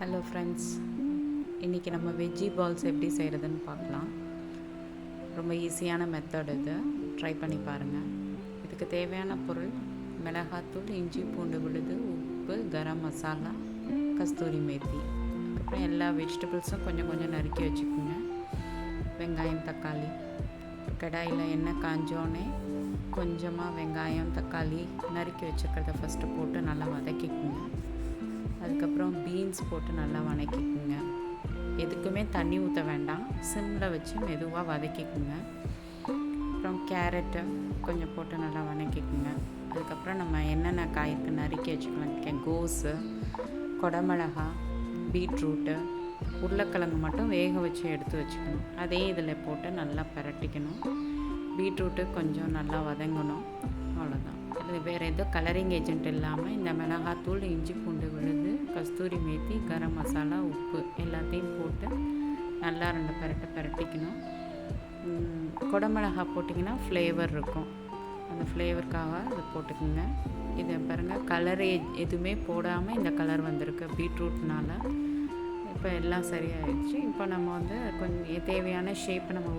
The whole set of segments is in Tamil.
ஹலோ ஃப்ரெண்ட்ஸ், இன்றைக்கி நம்ம வெஜ்ஜி பால்ஸ் எப்படி செய்கிறதுன்னு பார்க்கலாம். ரொம்ப ஈஸியான மெத்தட் இது, ட்ரை பண்ணி பாருங்கள். இதுக்கு தேவையான பொருள்: மிளகாத்தூள், இஞ்சி பூண்டு விழுது, உப்பு, கரம் மசாலா, கஸ்தூரி மேத்தி. அப்புறம் எல்லா வெஜிடபிள்ஸும் கொஞ்சம் கொஞ்சம் நறுக்கி வச்சுக்கோங்க. வெங்காயம், தக்காளி. கடாயில் எண்ணெய் காஞ்சோடனே கொஞ்சமாக வெங்காயம், தக்காளி நறுக்கி வச்சுருக்கிறத ஃபஸ்ட்டு போட்டு நல்லா வதக்கிக்குங்க. அதுக்கப்புறம் பீன்ஸ் போட்டு நல்லா வதக்கிக்குங்க. எதுக்குமே தண்ணி ஊற்ற வேண்டாம், சிம்மில் வச்சு மெதுவாக வதக்கிக்குங்க. அப்புறம் கேரட்டு கொஞ்சம் போட்டு நல்லா வதக்கிக்குங்க. அதுக்கப்புறம் நம்ம என்னென்ன காய்க்கு நறுக்கி வச்சுக்கலாம்: கோஸு, கொடமிளகா, பீட்ரூட்டு, உருளைக்கிழங்கு மட்டும் வேக வச்சு எடுத்து வச்சுக்கணும். அதே இதில் போட்டு நல்லா பரட்டிக்கணும். பீட்ரூட்டு கொஞ்சம் நல்லா வதங்கணும். அவ்வளோதான். இது வேறு எதுவும் கலரிங் ஏஜென்ட் இல்லாமல் இந்த மிளகாத்தூள், இஞ்சி பூண்டு விழுது, கஸ்தூரி மேத்தி, கரம் மசாலா, உப்பு எல்லாத்தையும் போட்டு நல்லா 2 பரட்டிக்கணும். கொடமிளகா போட்டிங்கன்னா ஃப்ளேவர் இருக்கும். அந்த ஃப்ளேவருக்காக அது போட்டுக்குங்க. இதை பாருங்கள், கலர் எதுவுமே போடாமல் இந்த கலர் வந்திருக்கு பீட்ரூட்னால். இப்போ எல்லாம் சரியாயிடுச்சு. இப்போ நம்ம கொஞ்சம் தேவையான ஷேப்பை நம்ம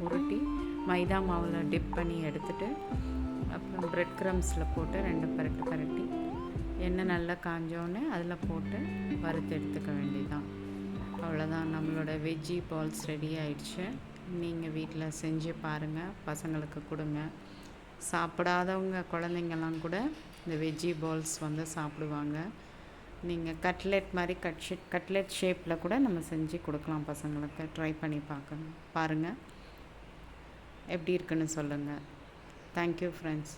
உருட்டி மைதா மாவில் டிப் பண்ணி எடுத்துகிட்டு அப்புறம் ப்ரெட் க்ரம்ஸில் போட்டு 2 பரட்டி எண்ணெய் நல்லா காஞ்சோடனே அதில் போட்டு வறுத்து எடுத்துக்க வேண்டியதுதான். அவ்வளோதான், நம்மளோட வெஜ்ஜி பால்ஸ் ரெடி ஆயிடுச்சு. நீங்கள் வீட்டில் செஞ்சு பாருங்கள், பசங்களுக்கு கொடுங்க. சாப்பிடாதவங்க குழந்தைங்கள்லாம் கூட இந்த வெஜ்ஜி பால்ஸ் சாப்பிடுவாங்க. நீங்கள் கட்லெட் மாதிரி கட்லெட் ஷேப்பில் கூட நம்ம செஞ்சு கொடுக்கலாம் பசங்களுக்கு. ட்ரை பண்ணி பாருங்கள், எப்படி இருக்குன்னு சொல்லுங்கள். Thank you friends.